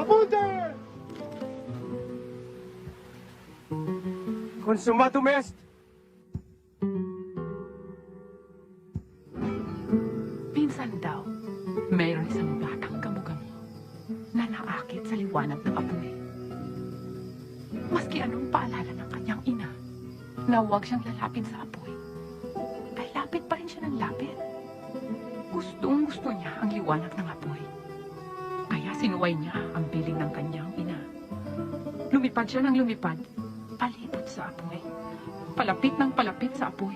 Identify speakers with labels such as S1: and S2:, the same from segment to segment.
S1: Order! Consumatum est!
S2: Pinsan daw, mayroon isang batang gamo-gamo na naakit sa liwanag ng apoy. Maski anong paalala ng kanyang ina na huwag siyang lalapit sa apoy, ay lapit pa rin siya ng lapit. Gustong-gusto niya ang liwanag ng apoy. Kaya sinuway niya ang piling ng kanyang ina. Lumipad siya ng lumipad, palibot sa apoy. Palapit ng palapit sa apoy.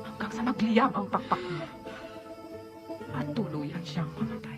S2: Hanggang sa magliyab ang pakpak niya. At tuluyan siyang mamatay.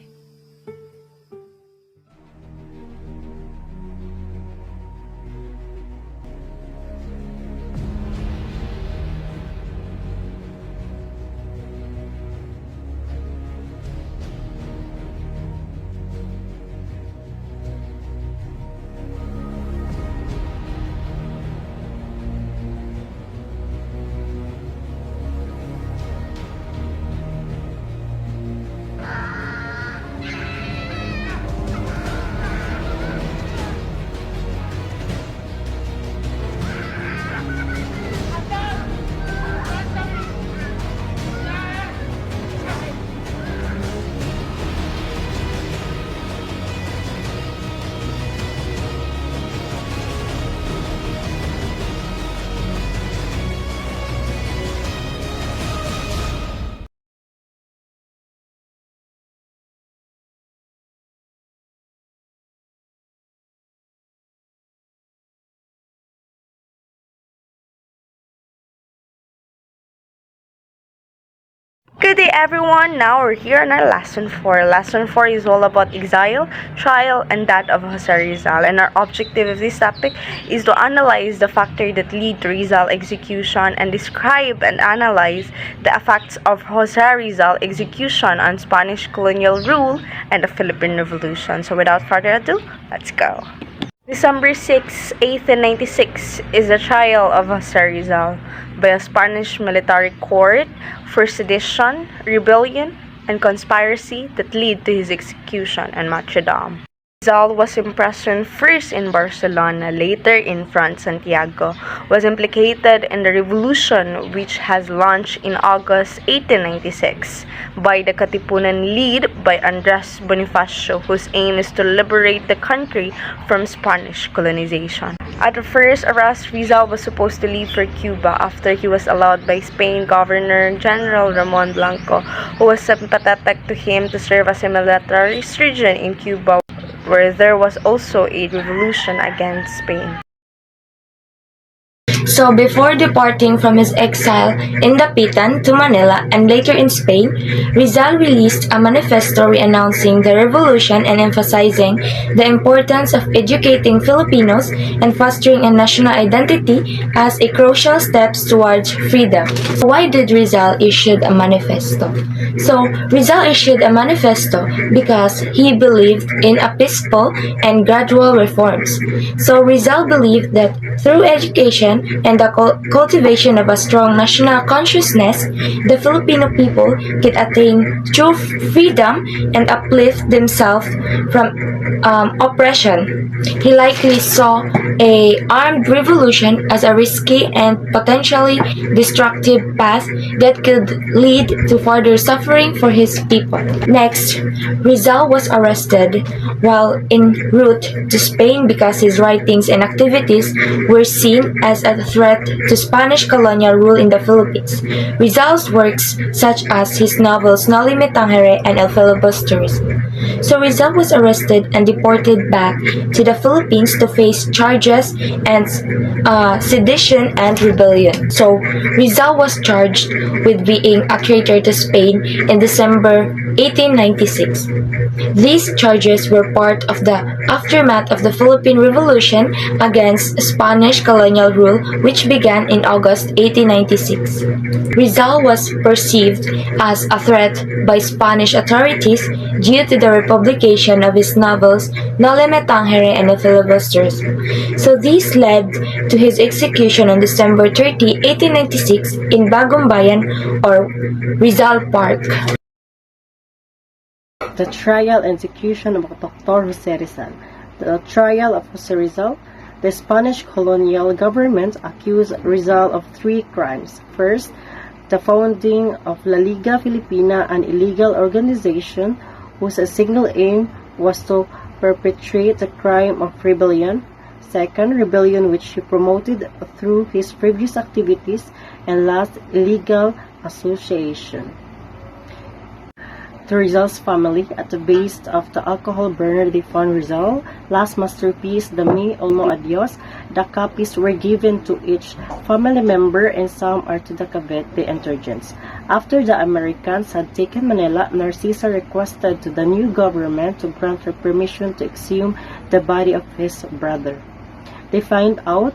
S3: Good day everyone, now we're here on our lesson 4. Lesson 4 is all about exile, trial, and that of Jose Rizal. And our objective of this topic is to analyze the factors that lead to Rizal execution and describe and analyze the effects of Jose Rizal execution on Spanish colonial rule and the Philippine Revolution. So without further ado, let's go. December 6, 1896 is the trial of Jose Rizal by a Spanish military court for sedition, rebellion, and conspiracy that lead to his execution and martyrdom. Rizal was imprisoned first in Barcelona, later in France. Santiago was implicated in the revolution which has launched in August 1896 by the Katipunan lead by Andres Bonifacio, whose aim is to liberate the country from Spanish colonization. At the first arrest, Rizal was supposed to leave for Cuba after he was allowed by Spain Governor General Ramon Blanco, who was sympathetic to him, to serve as a military surgeon in Cuba, where there was also a revolution against Spain.
S4: So before departing from his exile in Dapitan to Manila and later in Spain, Rizal released a manifesto renouncing the revolution and emphasizing the importance of educating Filipinos and fostering a national identity as a crucial step towards freedom. Why did Rizal issue a manifesto? So Rizal issued a manifesto because he believed in a peaceful and gradual reforms. So Rizal believed that through education and the cultivation of a strong national consciousness, the Filipino people could attain true freedom and uplift themselves from oppression. He likely saw a armed revolution as a risky and potentially destructive path that could lead to further suffering for his people. Next, Rizal was arrested while en route to Spain because his writings and activities were seen as a threat to Spanish colonial rule in the Philippines. Rizal's works, such as his novels Noli Me Tangere and El Filibusters. So Rizal was arrested and deported back to the Philippines to face charges and sedition and rebellion. So Rizal was charged with being a traitor to Spain in December 1896. These charges were part of the aftermath of the Philippine Revolution against Spanish colonial rule, which began in August 1896. Rizal was perceived as a threat by Spanish authorities due to the republication of his novels Noli Me Tangere and The Filibusters. So this led to his execution on December 30, 1896 in Bagong Bayan or Rizal Park.
S1: The trial and execution of Dr. Jose Rizal. The trial of Jose Rizal. The Spanish colonial government accused Rizal of 3 crimes. First, the founding of La Liga Filipina, an illegal organization whose single aim was to perpetrate the crime of rebellion. Second, rebellion which he promoted through his previous activities. And last, illegal association. The Rizal's family. At the base of the alcohol burner they found Rizal last masterpiece, the Mi Olmo Adios. The copies were given to each family member and some are to the Cavite insurgents. After the Americans had taken Manila, Narcisa requested to the new government to grant her permission to exhume the body of his brother. They find out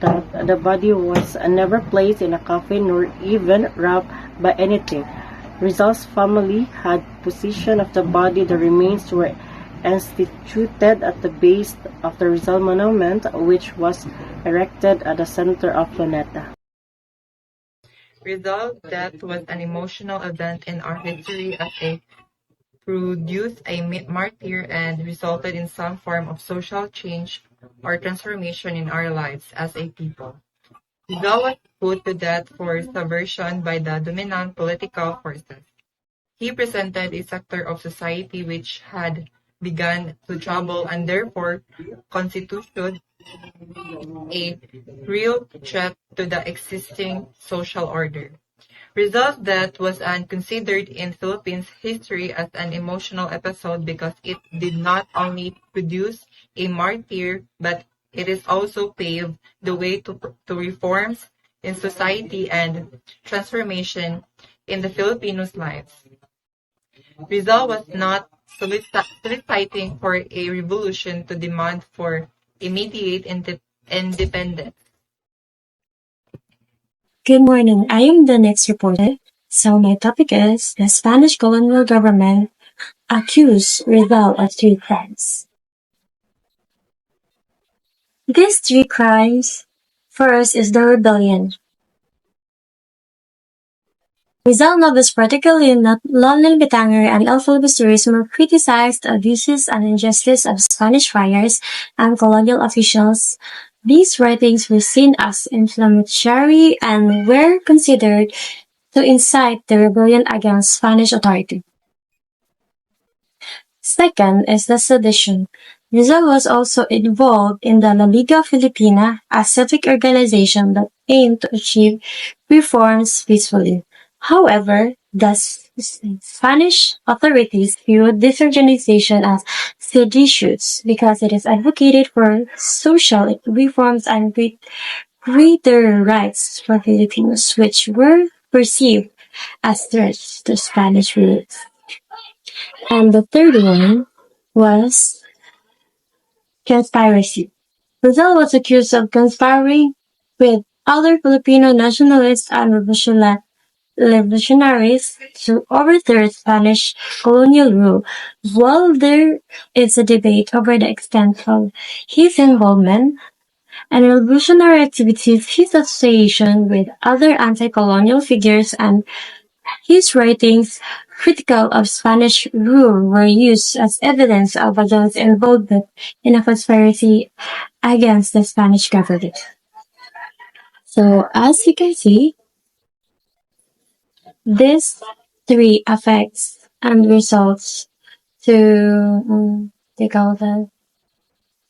S1: that the body was never placed in a coffin nor even wrapped by anything. Rizal's family had possession of the body. The remains were instituted at the base of the Rizal Monument, which was erected at the center of Luneta.
S5: Rizal's death was an emotional event in our history as it produced a martyr and resulted in some form of social change or transformation in our lives as a people. Rizal was put to death for subversion by the dominant political forces. He presented a sector of society which had begun to trouble and therefore constituted a real threat to the existing social order. Rizal's death was considered in Philippines history as an emotional episode because it did not only produce a martyr, but it is also paved the way to reforms in society and transformation in the Filipinos' lives. Rizal was not soliciting for a revolution to demand for immediate independence.
S6: Good morning. I am the next reporter. So my topic is the Spanish colonial government accused Rizal of 3 crimes. These 3 crimes, first is the rebellion. Rizal nobles, particularly Lolin Bitanger and El Filibusterismo, criticized the abuses and injustice of Spanish friars and colonial officials. These writings were seen as inflammatory and were considered to incite the rebellion against Spanish authority. Second is the sedition. Rizal was also involved in the La Liga Filipina, a civic organization that aimed to achieve reforms peacefully. However, the Spanish authorities viewed this organization as seditious because it is advocated for social reforms and greater rights for Filipinos, which were perceived as threats to Spanish rule. And the third one was conspiracy. Rizal was accused of conspiring with other Filipino nationalists and revolutionaries to overthrow Spanish colonial rule. While there is a debate over the extent of his involvement and revolutionary activities, his association with other anti-colonial figures and his writings critical of Spanish rule were used as evidence of Rizal's involvement in a conspiracy against the Spanish government. So, as you can see, these 3 effects and results to they call that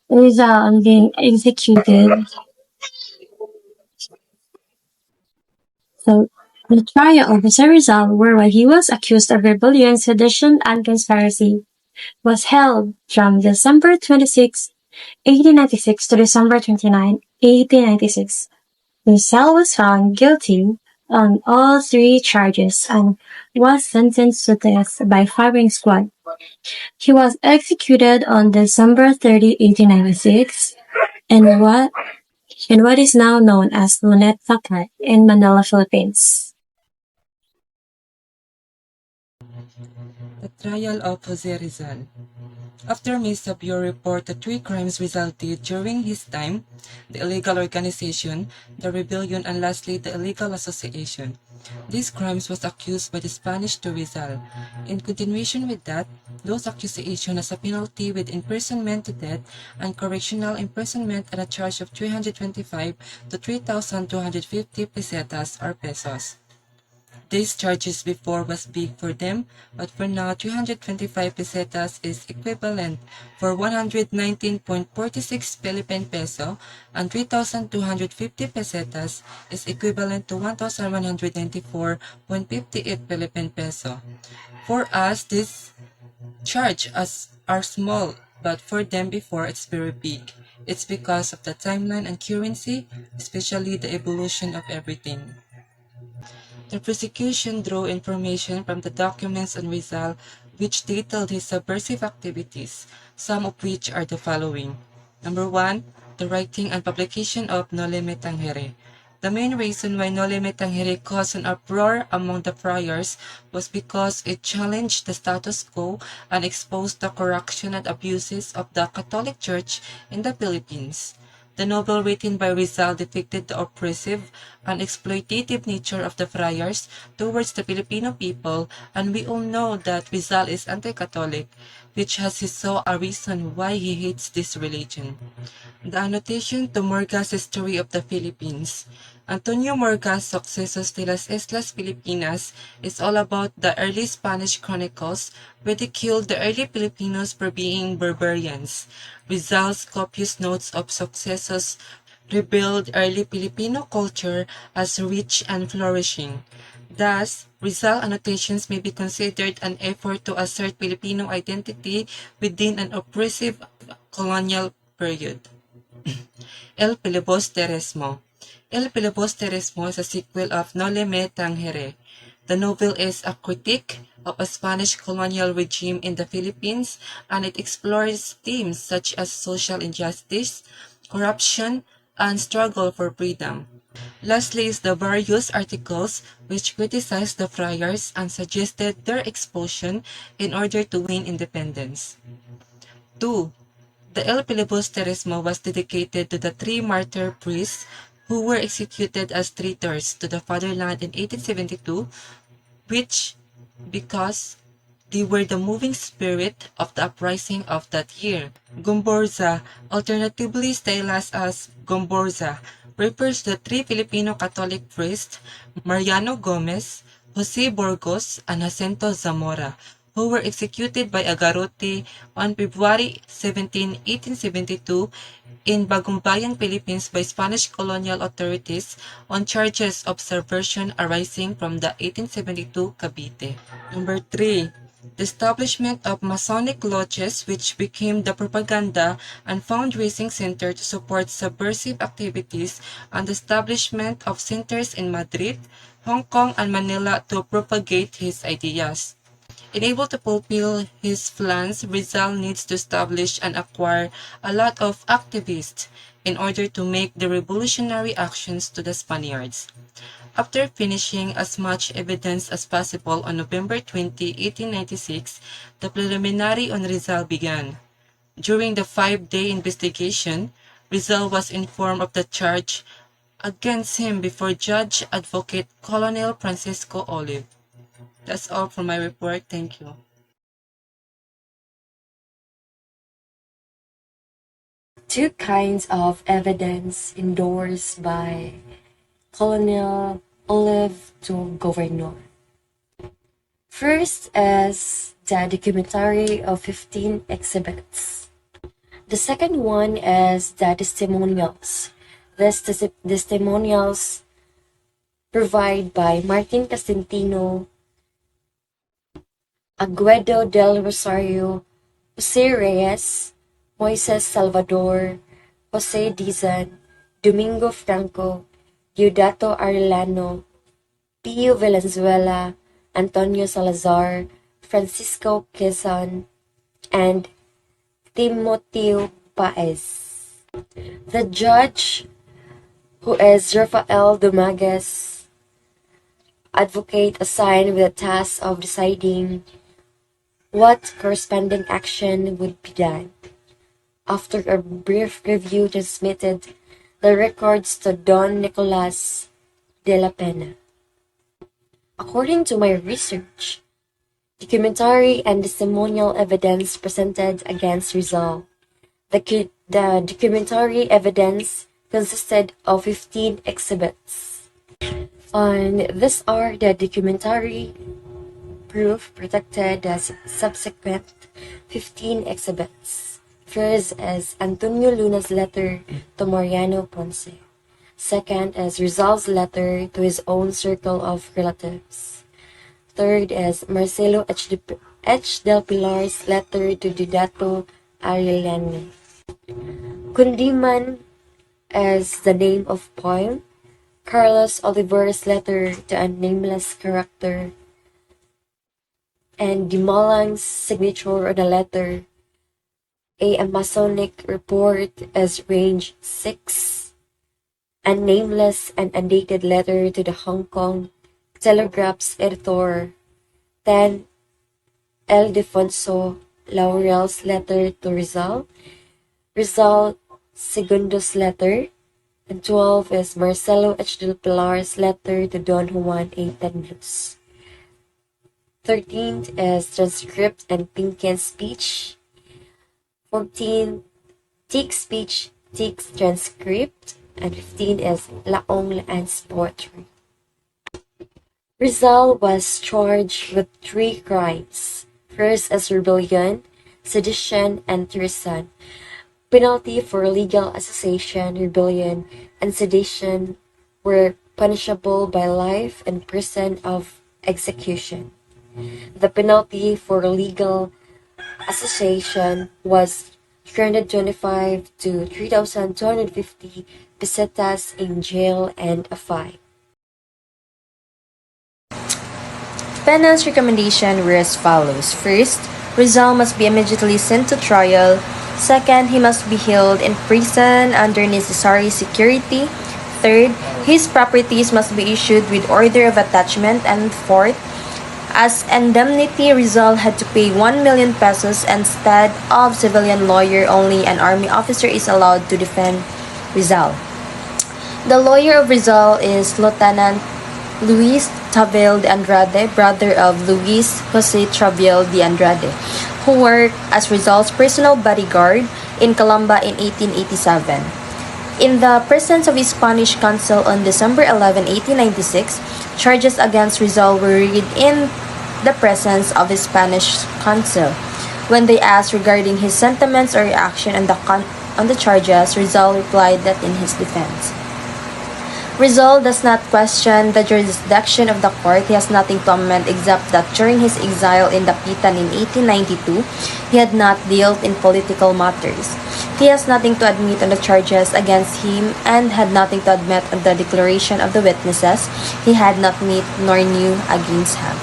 S6: Rizal on being executed. So the trial of Jose Rizal, whereby he was accused of rebellion, sedition, and conspiracy, was held from December 26, 1896 to December 29, 1896. Rizal was found guilty on all 3 charges and was sentenced to death by firing squad. He was executed on December 30, 1896 in what is now known as Luneta Park in Manila, Philippines.
S5: The trial of Jose Rizal.
S7: After Mesa Bureau report the three crimes resulted during his time, the illegal organization, the rebellion, and lastly the illegal association. These crimes was accused by the Spanish to Rizal. In continuation with that, those accusations as a penalty with imprisonment to death and correctional imprisonment at a charge of 325 to 3,250 pesetas or pesos. These charges before was big for them, but for now 325 pesetas is equivalent for 119.46 Philippine peso and 3,250 pesetas is equivalent to 1,194.58 Philippine peso. For us, these charges are small, but for them before it's very big. It's because of the timeline and currency, especially the evolution of everything. The prosecution drew information from the documents on Rizal which detailed his subversive activities, some of which are the following. Number 1, the writing and publication of Noli Me Tangere. The main reason why Noli Me Tangere caused an uproar among the friars was because it challenged the status quo and exposed the corruption and abuses of the Catholic Church in the Philippines. The novel written by Rizal depicted the oppressive and exploitative nature of the friars towards the Filipino people, and we all know that Rizal is anti-Catholic, which has his so a reason why he hates this religion. The annotation to Morga's History of the Philippines. Antonio Morga's Sucesos de las Islas Filipinas is all about the early Spanish chronicles ridiculed the early Filipinos for being barbarians. Rizal's copious notes of Sucesos revealed early Filipino culture as rich and flourishing. Thus, Rizal annotations may be considered an effort to assert Filipino identity within an oppressive colonial period. El Filibusterismo. El Filibusterismo is a sequel of Noli Me Tangere. The novel is a critique of a Spanish colonial regime in the Philippines, and it explores themes such as social injustice, corruption, and struggle for freedom. Lastly is the various articles which criticized the friars and suggested their expulsion in order to win independence. 2. The El Filibusterismo was dedicated to the three martyr priests who were executed as traitors to the fatherland in 1872, which because they were the moving spirit of the uprising of that year. Gomborza, alternatively stylized as Gomborza, refers to the three Filipino Catholic priests, Mariano Gomez, Jose Burgos, and Jacinto Zamora, who were executed by Agarote on February 17, 1872 in Bagumbayan, Philippines by Spanish colonial authorities on charges of subversion arising from the 1872 Cavite. Number 3. The establishment of Masonic lodges which became the propaganda and fundraising center to support subversive activities, and the establishment of centers in Madrid, Hong Kong, and Manila to propagate his ideas. Unable to fulfill his plans, Rizal needs to establish and acquire a lot of activists in order to make the revolutionary actions to the Spaniards. After finishing as much evidence as possible on November 20, 1896, the preliminary on Rizal began. During the 5-day investigation, Rizal was informed of the charge against him before Judge Advocate Colonel Francisco Olive. That's all for my report. Thank you.
S8: Two kinds of evidence endorsed by Colonel Olive to Governor. First is the documentary of 15 exhibits. The second one is the testimonials. These testimonials provided by Martin Castintino, Aguedo del Rosario, Jose Reyes, Moises Salvador, Jose Dizan, Domingo Franco, Diodato Arellano, Pio Valenzuela, Antonio Salazar, Francisco Quezon, and Timoteo Paez. The judge, who is Rafael Domaguez, advocate assigned with the task of deciding what corresponding action would be done. After a brief review transmitted the records to Don Nicolas de la Pena. According to my research, documentary and testimonial evidence presented against Rizal. The documentary evidence consisted of 15 exhibits. And these are the documentary proof protected as subsequent 15 exhibits. First is Antonio Luna's letter to Mariano Ponce. Second is Rizal's letter to his own circle of relatives. Third is Marcelo H. del Pilar's letter to Didato Arellano. Kundiman is the name of poem. Carlos Oliver's letter to a nameless character. And Dimalang's signature on the letter. A Masonic report as range 6. A nameless and undated letter to the Hong Kong Telegraph's editor. 10. El Defonso Laurel's letter to Rizal. Rizal Segundo's letter. And 12 is Marcelo H. del Pilar's letter to Don Juan A. Tenblus. 13th is transcript and Pinken's speech. 14, Tick's speech, Tick's transcript. And 15 is Laong Laan's poetry. Rizal was charged with 3 crimes. First as rebellion, sedition, and treason. Penalty for legal association, rebellion, and sedition were punishable by life and prison of execution. The penalty for legal association was 325 to 3,250 pesetas in jail and a fine.
S3: Penance recommendation were as follows. First, Rizal must be immediately sent to trial. Second, he must be held in prison under necessary security. Third, his properties must be issued with order of attachment. And fourth, as indemnity, Rizal had to pay 1 million pesos instead of civilian lawyer. Only an army officer is allowed to defend Rizal. The lawyer of Rizal is Lieutenant Luis Tavel de Andrade, brother of Luis Jose Tavel de Andrade, who worked as Rizal's personal bodyguard in Calamba in 1887. In the presence of his Spanish consul on December 11, 1896, charges against Rizal were read in the presence of his Spanish consul. When they asked regarding his sentiments or reaction on the charges, Rizal replied that in his defense. Rizal does not question the jurisdiction of the court. He has nothing to amend except that during his exile in Dapitan in 1892, he had not dealt in political matters. He has nothing to admit on the charges against him and had nothing to admit on the declaration of the witnesses. He had not met nor knew against him.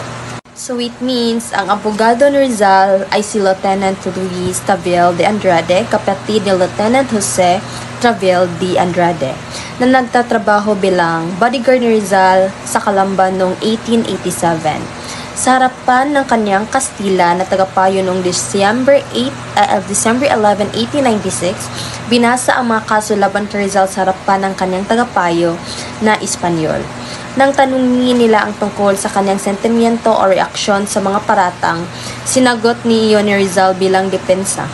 S3: So it means, ang abogado ni Rizal ay si Lieutenant Luis Tavel de Andrade, kapatid ni Lieutenant Jose Tavel de Andrade, na nagtatrabaho bilang bodyguard ni Rizal sa Calamba noong 1887. Sa harapan ng kanyang Kastila na tagapayo noong December 11, 1896, binasa ang mga kaso laban kay Rizal sa harapan ng kanyang tagapayo na Espanyol. Nang tanungin nila ang tungkol sa kanyang sentimiento o reaksyon sa mga paratang, sinagot ni Rizal bilang depensa.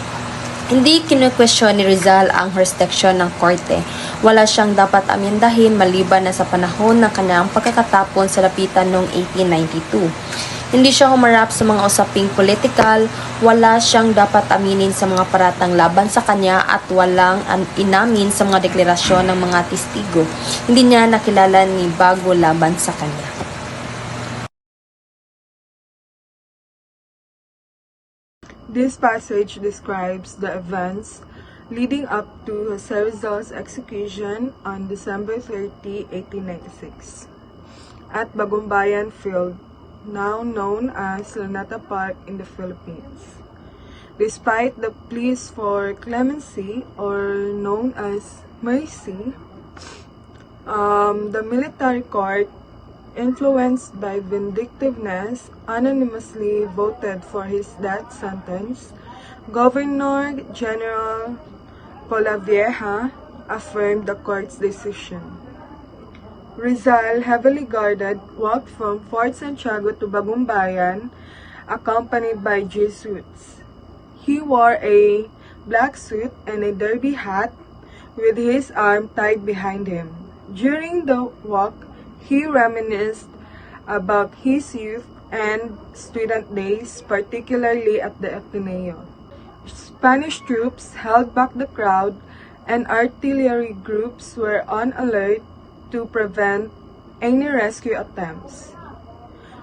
S3: Hindi kinukwestiyon ni Rizal ang jurisdiksyon ng korte. Wala siyang dapat amendahin maliban na sa panahon ng kanyang pagkakatapon sa lapitan noong 1892. Hindi siya humarap sa mga usaping politikal, wala siyang dapat aminin sa mga paratang laban sa kanya at walang inamin sa mga deklarasyon ng mga testigo. Hindi niya nakilala ni bago laban sa kanya.
S9: This passage describes the events leading up to Jose Rizal's execution on December 30, 1896, at Bagumbayan Field, now known as Lanata Park in the Philippines. Despite the pleas for clemency, or known as mercy, the military court influenced by vindictiveness, anonymously voted for his death sentence, Governor General Polavieja affirmed the court's decision. Rizal, heavily guarded, walked from Fort Santiago to Bagumbayan, accompanied by Jesuits. He wore a black suit and a derby hat with his arm tied behind him. During the walk, he reminisced about his youth and student days, particularly at the Ateneo. Spanish troops held back the crowd, and artillery groups were on alert to prevent any rescue attempts.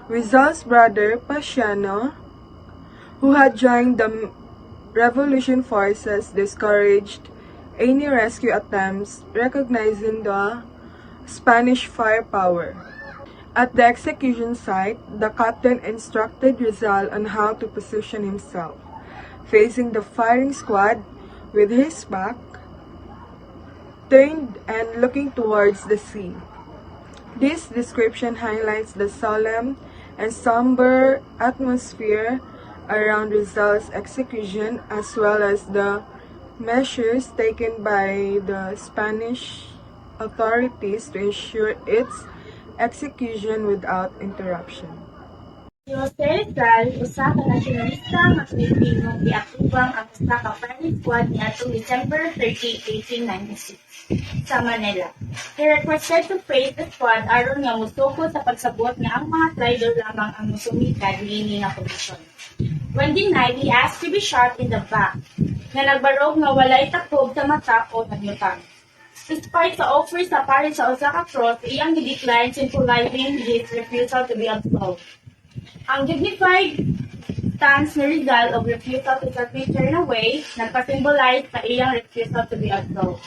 S9: Rizal's brother, Pasiano, who had joined the revolution forces, discouraged any rescue attempts, recognizing the Spanish firepower. At the execution site, the captain instructed Rizal on how to position himself, facing the firing squad with his back turned and looking towards the sea. This description highlights the solemn and somber atmosphere around Rizal's execution, as well as the measures taken by the Spanish authorities to ensure its execution without interruption.
S10: Si Jose Rizal, usa ka nasyonalista nga Pilipino, giatubang ang usa ka firing squad niadtong December 30, 1896 sa Manila. He requested to praise the squad aron nga musukod sa pagsabot nga ang mga traitor lamang ang musumikad niini nga posisyon. When denied, he asked to be shot in the back, nga nagbarog nga walay takob sa mata o naglutang. Despite sa offers sa pari sa usa ka cross, iyang gidecline symbolizing his refusal to be absolved. Ang dignified stance ni Rizal of refusal to submit turned away, nagpa-symbolize sa iyang refusal to be absolved.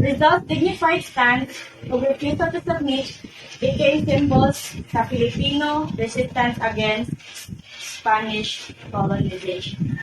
S10: Rizal's dignified stance of refusal to submit became symbols sa Filipino resistance against Spanish colonization.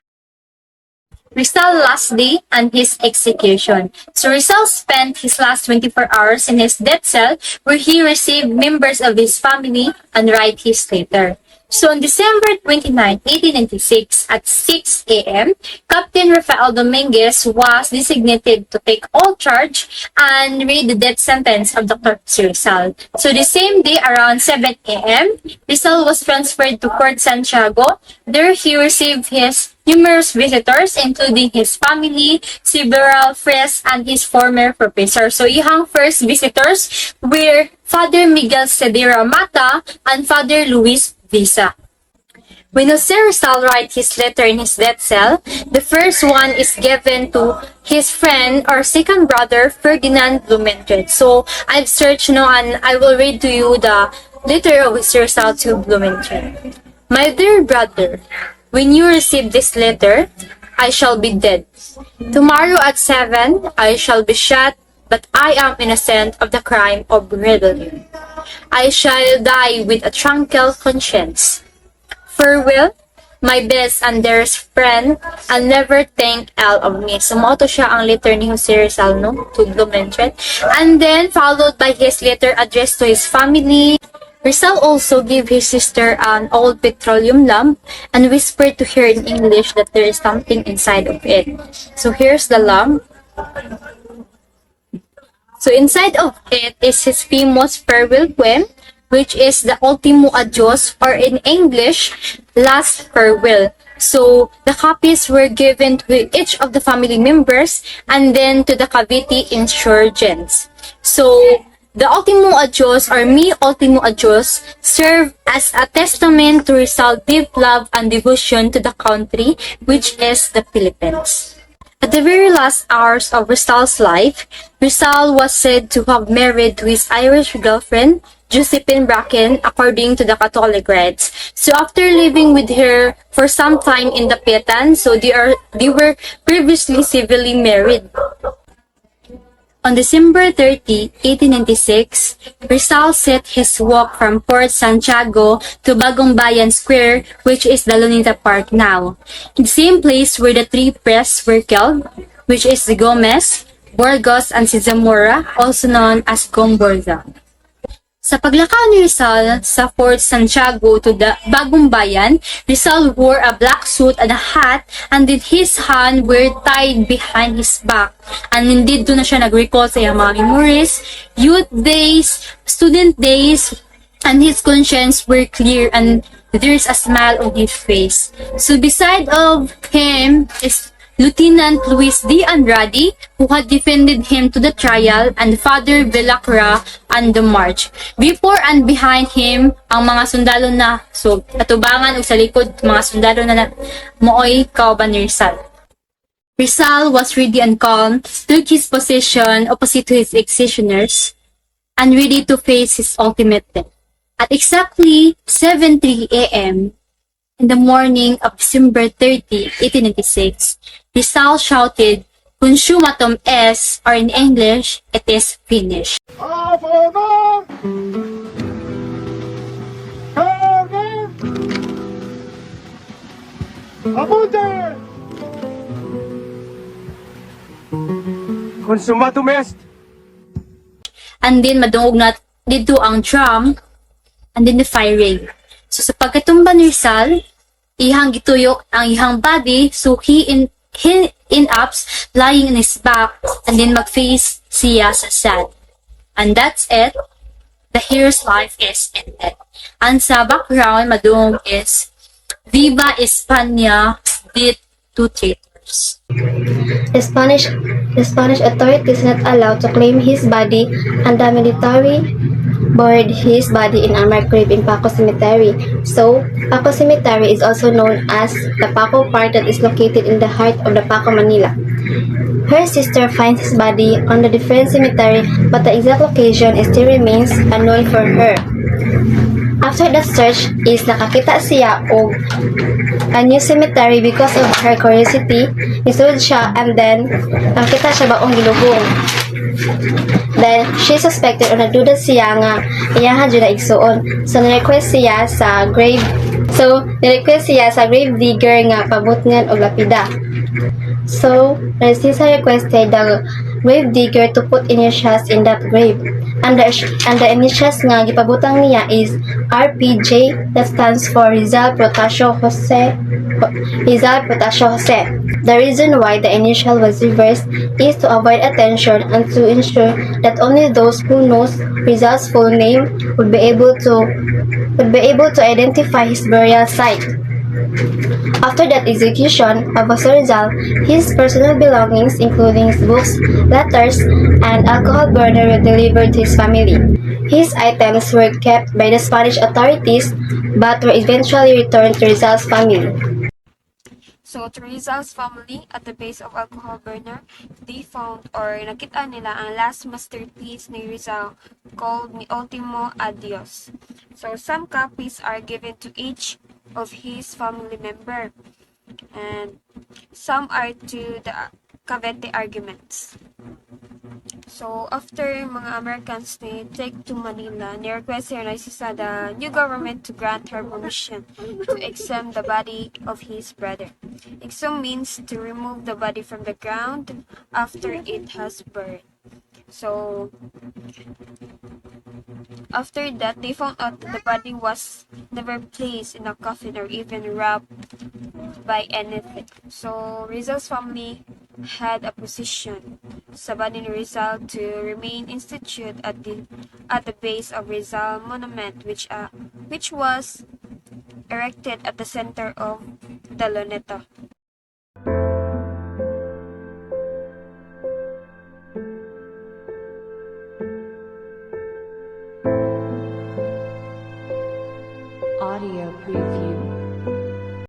S11: Rizal's last day and his execution. So Rizal spent his last 24 hours in his death cell where he received members of his family and write his letter. So on December 29, 1896 at 6 a.m., Captain Rafael Dominguez was designated to take all charge and read the death sentence of Dr. Rizal. So the same day around 7 a.m., Rizal was transferred to Fort Santiago. There he received his numerous visitors, including his family, several friends, and his former professor. So iyang first visitors were Father Miguel Cedera Mata and Father Luis Visa. When Jose Rizal writes his letter in his death cell, the first one is given to his friend or second brother, Ferdinand Blumentritt. So I've searched now and I will read to you the letter of Jose Rizal to Blumentritt. My dear brother, when you receive this letter, I shall be dead. Tomorrow at 7, I shall be shot, but I am innocent of the crime of rebellion. I shall die with a tranquil conscience. Farewell, my best and dearest friend, and never think ill of me. Sumoto siya ang letter ni Jose Rizal, no, to Blumentritt. And then, followed by his letter addressed to his family. Rizal also gave his sister an old petroleum lamp and whispered to her in English that there is something inside of it. So here's the lamp. So inside of it is his famous farewell poem, which is the Ultimo Adios, or in English, Last Farewell. So the copies were given to each of the family members and then to the Cavite insurgents. So the Ultimo Adios, or Mi Ultimo Adios, serve as a testament to Rizal's deep love and devotion to the country, which is the Philippines. At the very last hours of Rizal's life, Rizal was said to have married to his Irish girlfriend, Josephine Bracken, according to the Catholic rites. So after living with her for some time in the Pitan, so they were previously civilly married. On December 30, 1896, Rizal set his walk from Fort Santiago to Bagumbayan Square, which is the Lunita Park now. In the same place where the three priests were killed, which is the Gomez, Burgos, and si Zamora, also known as Gomborza. Sa paglakaw ni Rizal sa Fort Santiago to the Bagong Bayan, Rizal wore a black suit and a hat, and then his hand were tied behind his back. And indeed, doon na siya nag-recall sa iyang mga memories, youth days, student days, and his conscience were clear, and there's a smile on his face. So beside of him is Lieutenant Luis D. Andrade, who had defended him to the trial, and Father Villacra on the march. Before and behind him, ang mga sundalo na, so, atubangan o sa likod, mga sundalo na mooy kauban ni Rizal. Rizal was ready and calm, took his position opposite to his executioners, and ready to face his ultimate death. At exactly 7:03 a.m., in the morning of December 30, 1896, Rizal shouted, "Consumatum est," or in English, "It is finished."
S12: Consumatum est.
S11: And then madungog na dito ang drum, and then the firing. So sa pagkatumba ni Rizal, ihang gituyok ang ihang body, so he in ups, lying in his back, and then mag-face siya sa sand. And that's it. The hero's life is ended. And sa background, madung is Viva España, death to traitors.
S13: The Spanish authorities not allowed to claim his body, and the military buried his body in a marked grave in Paco Cemetery. So, Paco Cemetery is also known as the Paco Park that is located in the heart of the Paco, Manila. Her sister finds his body on the different cemetery, but the exact location still remains unknown for her. After that search is nakakita siya og a new cemetery because of her curiosity. Isulod siya and then nakita siya baong gilubong. Then, she suspected o nagduda siya nga iyahan dyan na igsuon. So, nirequest siya sa grave digger nga pabutngan og lapida. So, Narcissa requested the grave digger to put initials in that grave. And the initials nga gipabutang niya is RPJ, that stands for Rizal Protasio Jose. The reason why the initial was reversed is to avoid attention and to ensure that only those who knows Rizal's full name would be able to identify his burial site. After that execution of Rizal, his personal belongings, including his books, letters, and alcohol burner, were delivered to his family. His items were kept by the Spanish authorities, but were eventually returned to Rizal's family.
S14: So, to Rizal's family, at the base of alcohol burner, they found or nakita nila ang last masterpiece ni Rizal called Mi Ultimo Adios. So, some copies are given to each of his family member, and some are to the Cavite arguments. So, after mga Americans ni take to Manila, ni-request her sa the new government to grant her permission to exhume the body of his brother. Exhume means to remove the body from the ground after it has burned. So, after that, they found out that the body was never placed in a coffin or even wrapped by anything. So, Rizal's family had a position sa body ni Rizal to remain institute at the base of Rizal Monument, which was erected at the center of the Luneta.
S15: Audio preview.